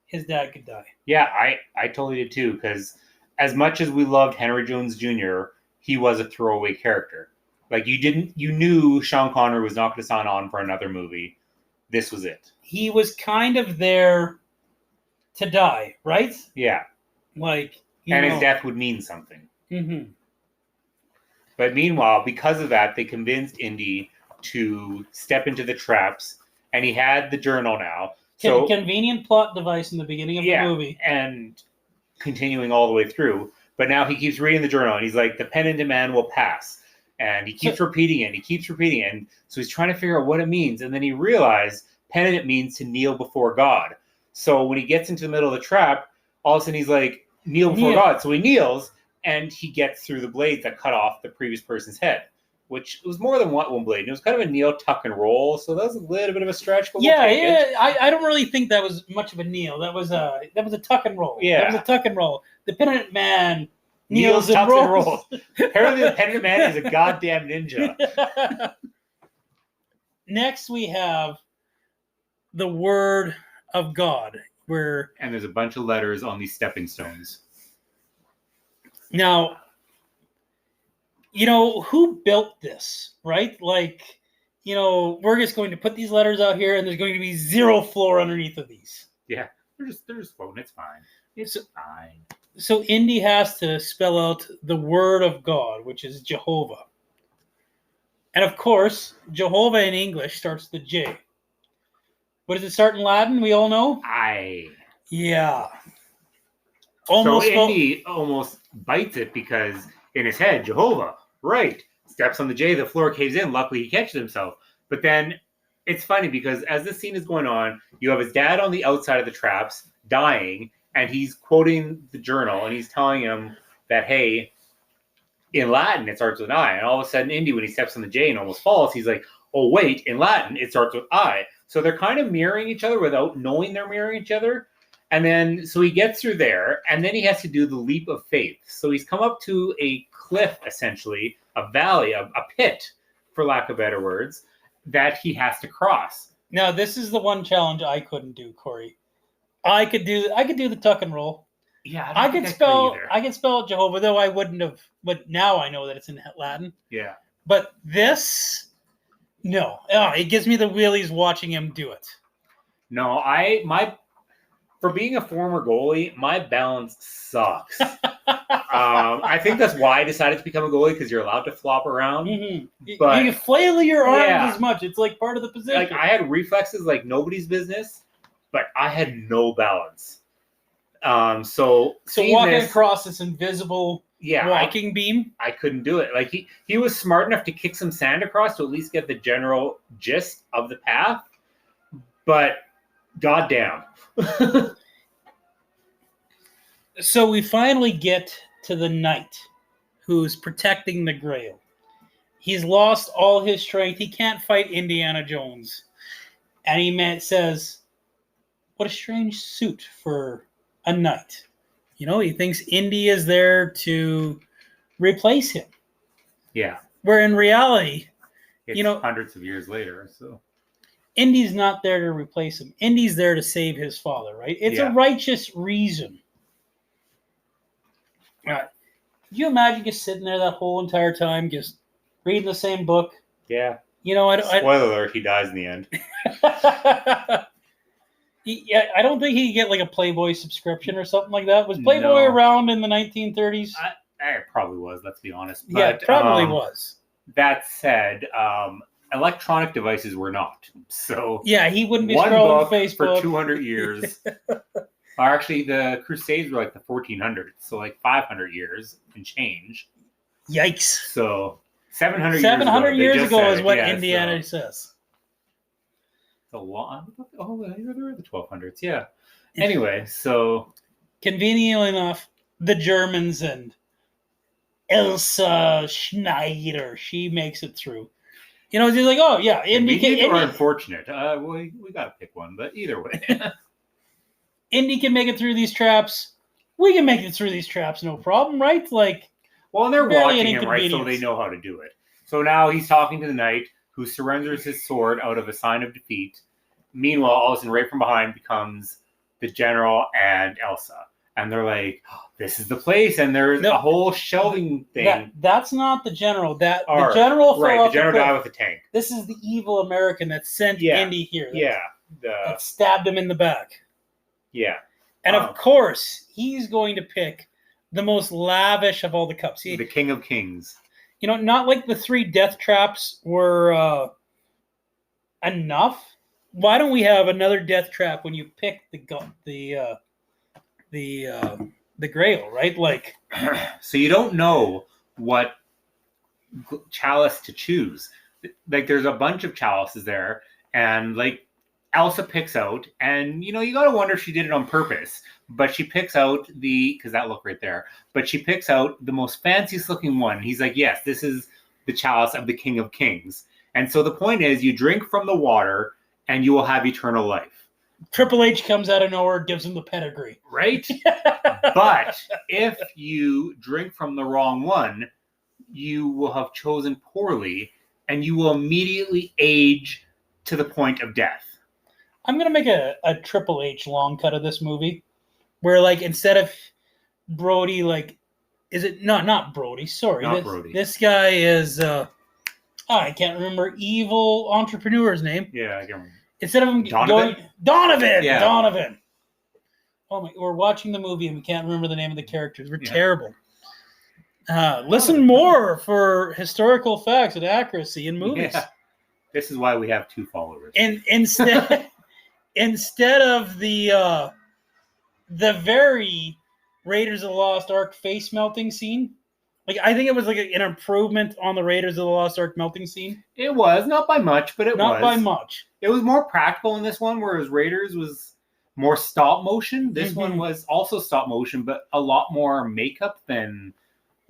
his dad could die. Yeah, I totally did too, because as much as we loved Henry Jones Jr., he was a throwaway character. Like you knew Sean Connery was not going to sign on for another movie. This was it. He was kind of there to die, right? Yeah. Like, his death would mean something. Mm-hmm. But meanwhile, because of that, they convinced Indy to step into the traps, and he had the journal now. So convenient plot device in the beginning of the movie. And continuing all the way through. But now he keeps reading the journal, and he's like, the penitent man will pass. And he keeps repeating it, and he keeps repeating it. And so he's trying to figure out what it means. And then he realized penitent means to kneel before God. So when he gets into the middle of the trap, all of a sudden he's like, kneel before God. So he kneels, and he gets through the blades that cut off the previous person's head, which was more than one blade. And it was kind of a kneel, tuck, and roll. So that was a little bit of a stretch. But I don't really think that was much of a kneel. That was a tuck and roll. Yeah. That was a tuck and roll. The penitent man kneels and tucks, rolls. and rolls. Apparently the penitent man is a goddamn ninja. Next we have the Word of God, and there's a bunch of letters on these stepping stones. Now, who built this, right? Like, we're just going to put these letters out here, and there's going to be zero floor underneath of these. Yeah, they're just floating. It's fine. It's fine. So Indy has to spell out the Word of God, which is Jehovah. And of course, Jehovah in English starts with J. What does it start in Latin? We all know? I. Yeah. So Indy almost bites it because in his head, Jehovah, right, steps on the J, the floor caves in. Luckily, he catches himself. But then it's funny because as this scene is going on, you have his dad on the outside of the traps dying, and he's quoting the journal, and he's telling him that, hey, in Latin, it starts with an I. And all of a sudden, Indy, when he steps on the J and almost falls, he's like, oh, wait, in Latin, it starts with I. So they're kind of mirroring each other without knowing they're mirroring each other. And then, so he gets through there, and then he has to do the leap of faith. So he's come up to a cliff, essentially, a valley, a pit, for lack of better words, that he has to cross. Now, this is the one challenge I couldn't do, Corey. I could do the tuck and roll. Yeah, I could spell Jehovah, though I wouldn't have. But now I know that it's in Latin. Yeah. But this, no, it gives me the wheelies watching him do it. No, for being a former goalie, my balance sucks. I think that's why I decided to become a goalie, because you're allowed to flop around. Mm-hmm. But you flail your arms as much. It's like part of the position. Like I had reflexes like nobody's business, but I had no balance. So walking across this invisible walking beam, I couldn't do it. Like he was smart enough to kick some sand across to at least get the general gist of the path, but goddamn. So we finally get to the knight who's protecting the Grail. He's lost all his strength. He can't fight Indiana Jones. And he says, what a strange suit for a knight. He thinks Indy is there to replace him. Yeah. Where in reality, it's hundreds of years later, so Indy's not there to replace him. Indy's there to save his father, right? It's a righteous reason. Can you imagine just sitting there that whole entire time, just reading the same book? Yeah. Spoiler alert, he dies in the end. I don't think he could get like a Playboy subscription or something like that. Was Playboy around in the 1930s? It probably was, let's be honest. But, it probably was. That said, electronic devices were not. So yeah, he wouldn't be one scrolling book Facebook for 200 years. Or actually, the Crusades were like the 1400s, so like 500 years and change. Yikes! So 700 years ago is what Indiana says. It's a lot. Oh, they're the 1200s. Yeah. Anyway, so conveniently enough, the Germans and Elsa Schneider. She makes it through. You know, he's like, oh yeah, Indy Convenient or unfortunate? We got to pick one, but either way. Indy can make it through these traps. We can make it through these traps, no problem, right? Like, well, and they're barely watching an him, right? So inconvenience. they know how to do it. So now he's talking to the knight, who surrenders his sword out of a sign of defeat. Meanwhile, all of a sudden, right from behind becomes the general and Elsa. And they're like, oh, this is the place. And there's a whole shelving thing. That's not the general. The general fell off the general the cliff. guy with the tank. This is the evil American that sent Indy here. That stabbed him in the back. Yeah. And of course, he's going to pick the most lavish of all the cups. The King of Kings. You know, not like the 3 death traps were enough. Why don't we have another death trap when you pick the Grail, right? Like, so you don't know what chalice to choose. Like, there's a bunch of chalices there, and like Elsa picks out, and you know, you got to wonder if she did it on purpose, but she picks out because that look right there, but she picks out the most fanciest looking one. He's like, yes, this is the chalice of the King of Kings. And so the point is, you drink from the water and you will have eternal life. Triple H comes out of nowhere, gives him the pedigree. Right? But if you drink from the wrong one, you will have chosen poorly and you will immediately age to the point of death. I'm going to make a Triple H long cut of this movie where, like, instead of Brody, like, is it not Brody? Sorry. Brody. This guy is, I can't remember evil entrepreneur's name. Yeah, I can remember. Instead of him Donovan? Donovan! Yeah. Donovan. Oh my, we're watching the movie and we can't remember the name of the characters. We're terrible. Listen more for historical facts and accuracy in movies. Yeah. This is why we have 2 followers. And instead of the very Raiders of the Lost Ark face melting scene, like, I think it was like an improvement on the Raiders of the Lost Ark melting scene. It was not by much, but not by much. It was more practical in this one, whereas Raiders was more stop motion. This one was also stop motion, but a lot more makeup than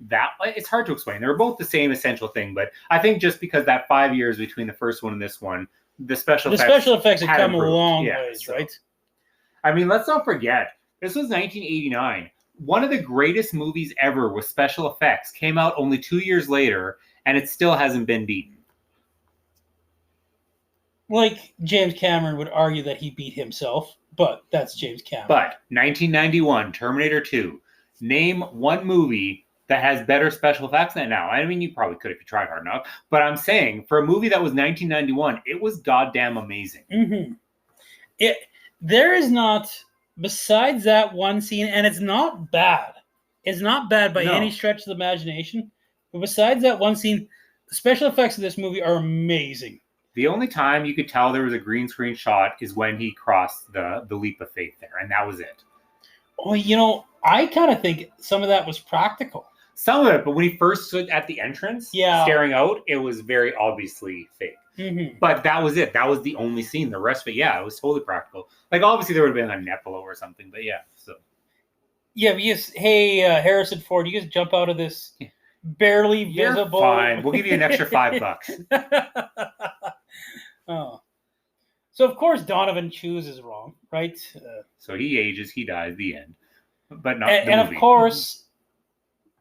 that. It's hard to explain. They were both the same essential thing, but I think just because that 5 years between the first one and this one, the special effects have come a long ways, right? I mean, let's not forget, this was 1989. One of the greatest movies ever with special effects came out only 2 years later, and it still hasn't been beaten. Like, James Cameron would argue that he beat himself, but that's James Cameron. But 1991, Terminator 2. Name one movie that has better special effects than now. I mean, you probably could if you tried hard enough. But I'm saying, for a movie that was 1991, it was goddamn amazing. There is not, besides that one scene, and it's not bad. It's not bad by any stretch of the imagination. But besides that one scene, the special effects of this movie are amazing. The only time you could tell there was a green screen shot is when he crossed the leap of faith there, and that was it. Oh, you know, I kind of think some of that was practical. Some of it, but when he first stood at the entrance, staring out, it was very obviously fake. But that was it. That was the only scene. The rest of it, it was totally practical. Like, obviously, there would have been a Nepalo or something, but so. Yeah, because, hey, Harrison Ford, you just jump out of this barely visible. Fine. We'll give you an extra $5. Oh. So, of course, Donovan chooses wrong, right? So he ages, he dies, the end. But not and of course,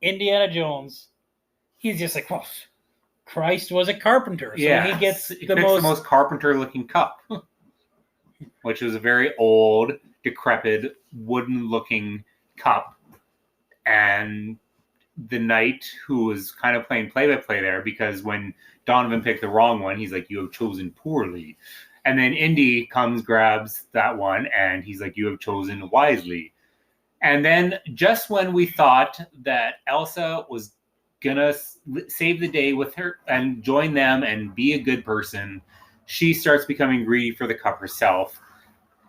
Indiana Jones, he's just like, well, Christ was a carpenter. So he gets the most carpenter-looking cup, which was a very old, decrepit, wooden-looking cup. And the knight who was kind of playing play-by-play there, because when Donovan picked the wrong one, he's like, you have chosen poorly. And then Indy grabs that one, and he's like, you have chosen wisely. And then just when we thought that Elsa was going to save the day with her and join them and be a good person, she starts becoming greedy for the cup herself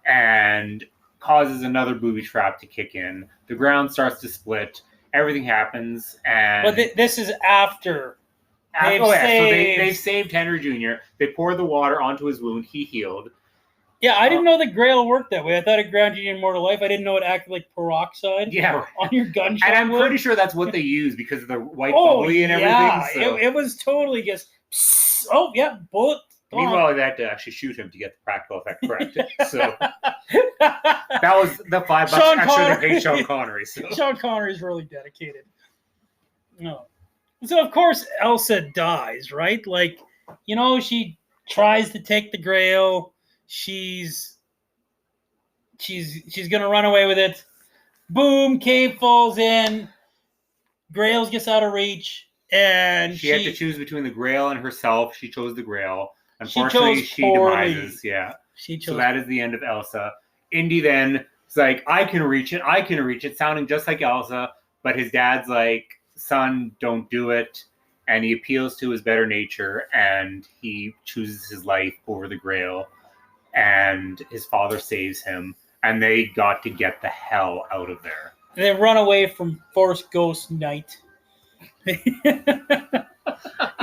and causes another booby trap to kick in. The ground starts to split. Everything happens. And but this is after. So they've saved Henry Jr. They poured the water onto his wound. He healed. Yeah, I didn't know the Grail worked that way. I thought it grounded you in mortal life. I didn't know it acted like peroxide Yeah. on your gunshot And I'm wound. pretty sure that's what they use because of the white bubbly and everything. So. It was totally just, psst, oh, yeah, bullet. Meanwhile, they had to actually shoot him to get the practical effect correct. So that was the $5 extra they paid Sean Connery. So. Sean Connery is really dedicated. No. So, of course, Elsa dies, right? Like, you know, she tries to take the Grail. She's gonna run away with it. Boom, cave falls in. Grail gets out of reach, and she had to choose between the Grail and herself. She chose the Grail. Unfortunately, she demises. Yeah. So that is the end of Elsa. Indy then is like, I can reach it, sounding just like Elsa, but his dad's like, son, don't do it. And he appeals to his better nature, and he chooses his life over the Grail. And his father saves him, and they got to get the hell out of there. They run away from Forest Ghost Knight. You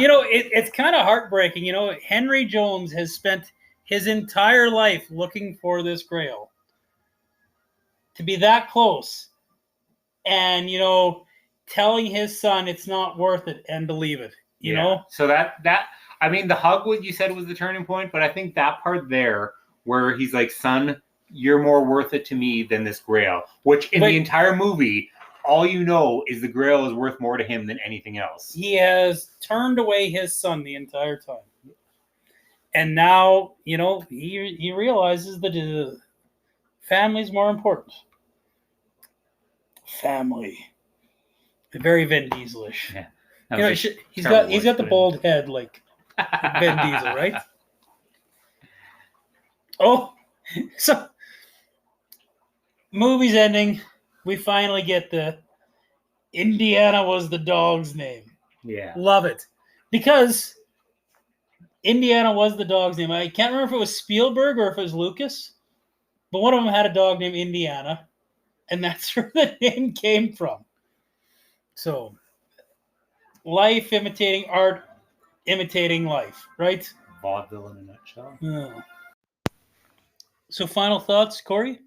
know, it's kind of heartbreaking. You know, Henry Jones has spent his entire life looking for this Grail. To be that close, and, you know, telling his son it's not worth it and to leave it, you know? So that I mean, the hug, what you said was the turning point, but I think that part there where he's like, son, you're more worth it to me than this Grail, which in the entire movie, all you know is the Grail is worth more to him than anything else. He has turned away his son the entire time. And now, you know, he realizes that family's more important. Family. Very Vin Diesel-ish. Yeah. You know, he's got the bald head like Vin Diesel, right? Oh, so movie's ending. We finally get the Indiana was the dog's name. Yeah. Love it. Because Indiana was the dog's name. I can't remember if it was Spielberg or if it was Lucas, but one of them had a dog named Indiana, and that's where the name came from. So, life imitating art, imitating life, right? Vaudeville in a nutshell. Yeah. So, final thoughts, Corey?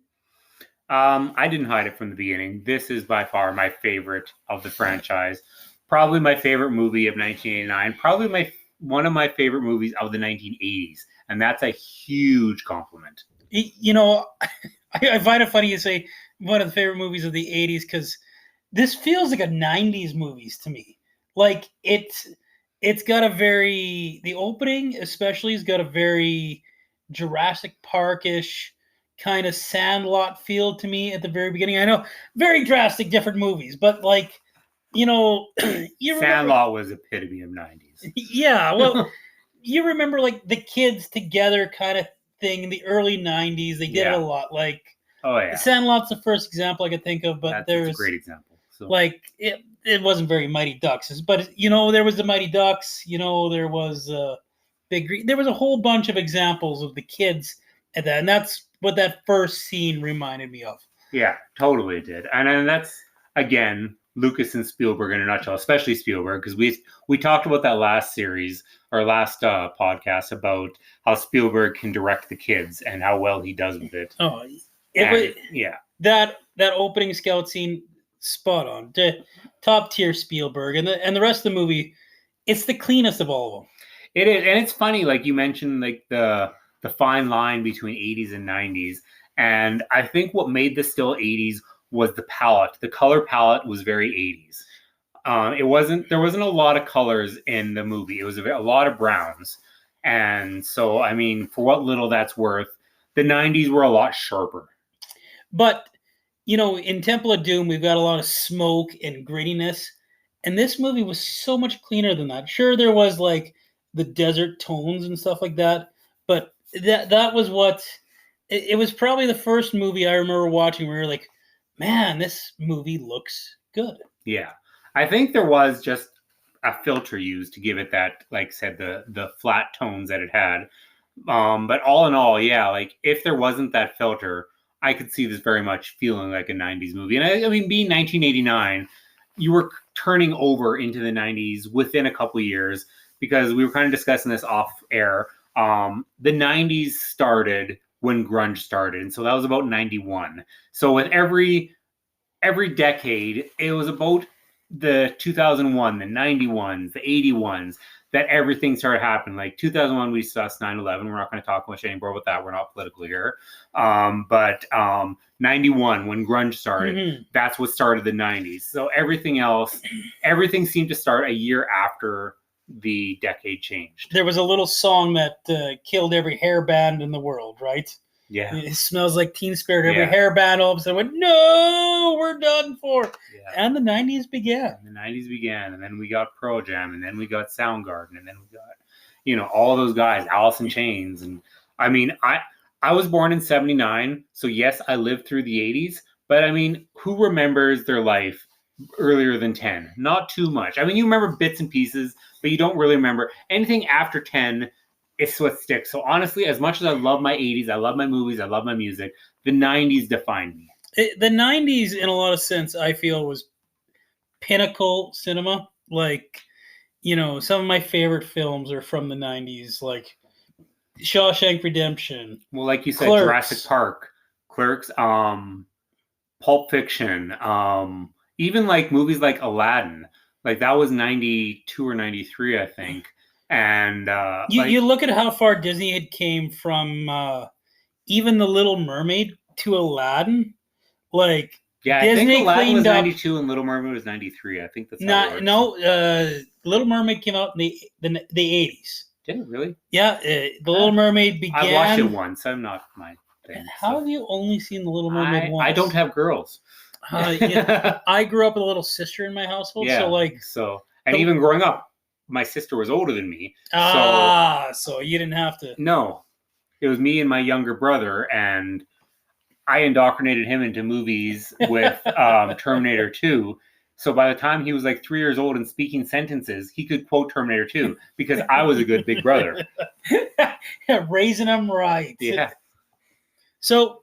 I didn't hide it from the beginning. This is by far my favorite of the franchise. Probably my favorite movie of 1989. Probably one of my favorite movies of the 1980s. And that's a huge compliment. You know, I find it funny you say one of the favorite movies of the 80s because this feels like a 90s movies to me. Like, it's got the opening especially has got a very Jurassic Park-ish kind of Sandlot feel to me at the very beginning. I know, very drastic different movies, but like, you know, Sandlot was epitome of 90s. Yeah, well, you remember like the kids together kind of thing in the early 90s. They did it a lot. Like, oh yeah, Sandlot's the first example I could think of, but there's a great example. So. Like it wasn't very Mighty Ducks, but you know, there was the Mighty Ducks. You know, there was Big Green. There was a whole bunch of examples of the kids at that, and that's what that first scene reminded me of. Yeah, totally did. And that's, again, Lucas and Spielberg in a nutshell, especially Spielberg, because we talked about that last series, or last podcast, about how Spielberg can direct the kids and how well he does with it. Oh, yeah. That opening scout scene, spot on. Top tier Spielberg. And the rest of the movie, it's the cleanest of all of them. It is. And it's funny, like you mentioned, like the fine line between 80s and 90s. And I think what made this still 80s was the palette. The color palette was very 80s. There wasn't a lot of colors in the movie. It was a lot of browns. And so, I mean, for what little that's worth, the 90s were a lot sharper. But, you know, in Temple of Doom, we've got a lot of smoke and grittiness. And this movie was so much cleaner than that. Sure, there was like the desert tones and stuff like that. But that was what it was probably the first movie I remember watching where you're like, man, this movie looks good. Yeah. I think there was just a filter used to give it that, like I said, the flat tones that it had. But all in all, yeah, like if there wasn't that filter, I could see this very much feeling like a 90s movie. And I mean, being 1989, you were turning over into the 90s within a couple of years, because we were kind of discussing this off air. The 90s started when grunge started. And so that was about 91. So with every decade, it was about the 2001, the 91s, the 81s, that everything started happening. Like 2001, we saw 9/11. We're not going to talk much anymore about that. We're not political here. But 91, when grunge started, that's what started the 90s. So everything seemed to start a year after the decade changed. There was a little song that killed every hair band in the world, right? Yeah. It smells like Teen Spirit. Every hair band all of a sudden went, no, we're done for. Yeah. And the 90s began. And then we got Pearl Jam, and then we got Soundgarden, and then we got, all those guys, Alice in Chains. And I mean, I was born in 79, so yes, I lived through the 80s, but I mean, who remembers their life earlier than 10? Not too much. I mean, you remember bits and pieces, but you don't really remember anything after 10. It's what sticks. So honestly, as much as I love my 80s, I love my movies, I love my music, the 90s defined me. The 90s, in a lot of sense, I feel was pinnacle cinema. Like, some of my favorite films are from the 90s, like Shawshank Redemption. Well, like you said, Clerks. Jurassic Park, Clerks, Pulp Fiction, even like movies like Aladdin. Like that was 92 or 93, I think. And you look at how far Disney had came from even The Little Mermaid to Aladdin. Like, yeah, Disney I think Aladdin was 92 up, and Little Mermaid was 93. I think that's Little Mermaid came out in the 80s. Did it really? Yeah, The Little Mermaid began. I watched it once. I'm not my thing. And how have you only seen The Little Mermaid once? I don't have girls. I grew up with a little sister in my household, and even growing up, my sister was older than me. So you didn't have to. No, it was me and my younger brother, and I indoctrinated him into movies with Terminator 2. So by the time he was like 3 years old and speaking sentences, he could quote Terminator 2 because I was a good big brother. Raising him right. Yeah. So,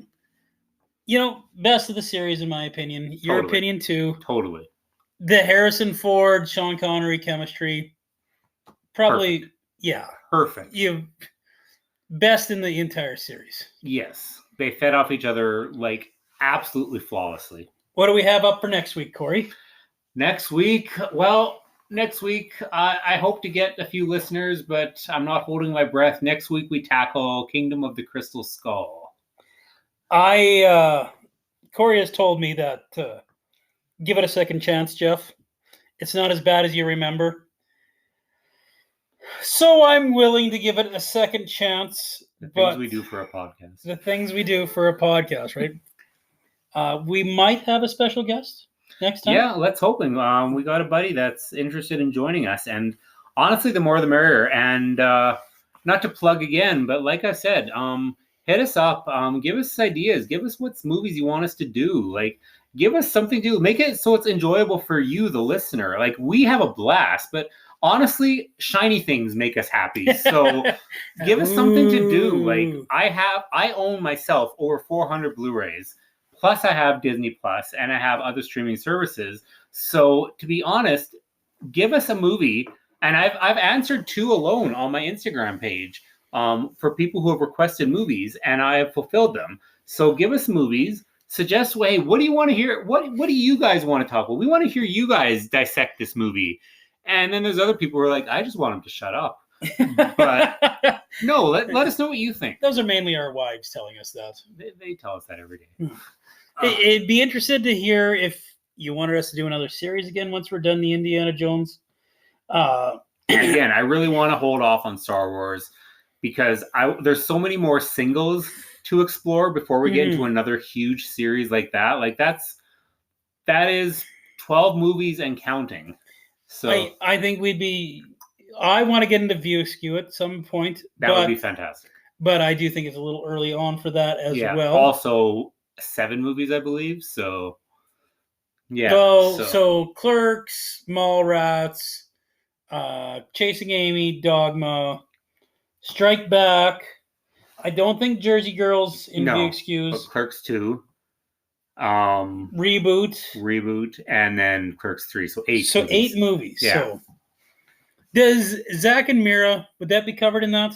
best of the series, in my opinion. Your opinion, too. Totally. The Harrison Ford, Sean Connery chemistry. Probably, perfect. Yeah. Perfect. Best in the entire series. Yes. They fed off each other like absolutely flawlessly. What do we have up for next week, Corey? Next week, I hope to get a few listeners, but I'm not holding my breath. Next week, we tackle Kingdom of the Crystal Skull. Corey has told me that give it a second chance, Jeff. It's not as bad as you remember. So I'm willing to give it a second chance. The things we do for a podcast. The things we do for a podcast, right? We might have a special guest next time. Yeah, let's hope. We got a buddy that's interested in joining us. And honestly, the more the merrier. And not to plug again, but like I said, hit us up. Give us ideas. Give us what movies you want us to do. Like, give us something to do. Make it so it's enjoyable for you, the listener. Like, we have a blast, but honestly, shiny things make us happy. So give us something to do. Like, I own myself over 400 Blu-rays. Plus I have Disney Plus and I have other streaming services. So to be honest, give us a movie. And I've answered 2 alone on my Instagram page for people who have requested movies, and I have fulfilled them. So give us movies. Suggest, hey, what do you want to hear? What do you guys want to talk about? We want to hear you guys dissect this movie. And then there's other people who are like, I just want them to shut up. But no, let us know what you think. Those are mainly our wives telling us that. They tell us that every day. It'd be interested to hear if you wanted us to do another series again once we're done the Indiana Jones. Again, I really want to hold off on Star Wars because there's so many more singles to explore before we get into another huge series like that. Like that is 12 movies and counting. So I think I want to get into View Askew at some point. That would be fantastic. But I do think it's a little early on for that as well. Also 7 movies, I believe. So yeah. So Clerks, Mallrats, Chasing Amy, Dogma, Strike Back. I don't think Jersey Girls in View Askew. But Clerks 2. Reboot, and then Clerks 3. So 8. So movies. 8 movies. Yeah. Does Zach and Mira, would that be covered in that?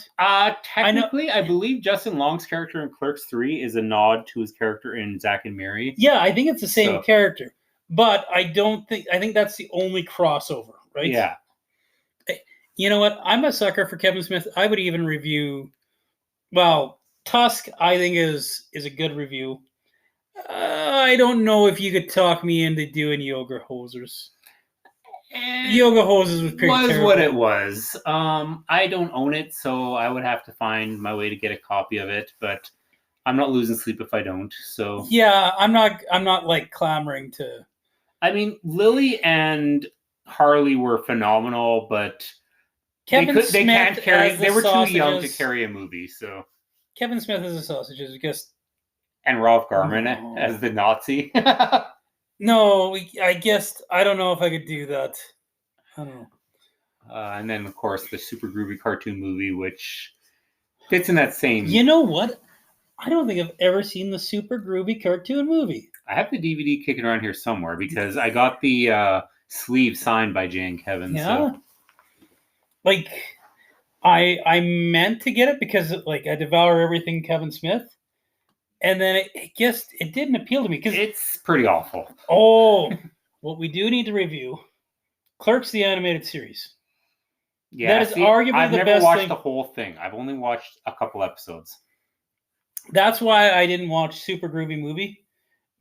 Technically, I believe Justin Long's character in Clerks 3 is a nod to his character in Zack and Miri. Yeah, I think it's the same So- character. But I think that's the only crossover, right? Yeah. You know what? I'm a sucker for Kevin Smith. I would even review, well, Tusk, I think is a good review. I don't know if you could talk me into doing Yoga Hosers. Yoga Hosers was pretty was terrible. what it was. I don't own it, so I would have to find my way to get a copy of it, but I'm not losing sleep if I don't. So Yeah, I'm not like clamoring to. I mean, Lily and Harley were phenomenal, but they Kevin Smith can't carry. as They were too young to sausages- carry a movie. So Kevin Smith as a sausage is just and Ralph Garman No. as the Nazi. no. I guess I don't know if I could do that. I don't know. And then, of course, the Super Groovy cartoon movie, which fits in that same. You know what? I don't think I've ever seen the Super Groovy cartoon movie. I have the DVD kicking around here somewhere because I got the sleeve signed by Jay and Kevin. Yeah. So. Like, I meant to get it because like I devour everything Kevin Smith, and then it didn't appeal to me because It's pretty awful. What we do need to review, Clerks the animated series. Yeah, That is arguably I've the never best watched thing. the whole thing. I've only watched a couple episodes. That's why I didn't watch Super Groovy movie,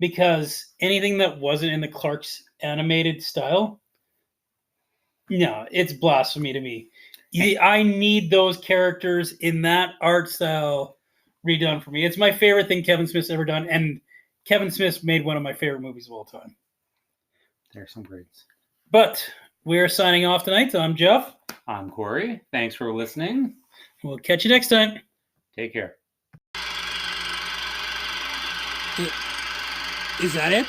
because anything that wasn't in the Clerks animated style, no, it's blasphemy to me. I need those characters in that art style redone for me. It's my favorite thing Kevin Smith's ever done, and Kevin Smith made one of my favorite movies of all time. There's some greats. But we're signing off tonight. I'm Jeff. I'm Corey. Thanks for listening. We'll catch you next time. Take care. Is that it?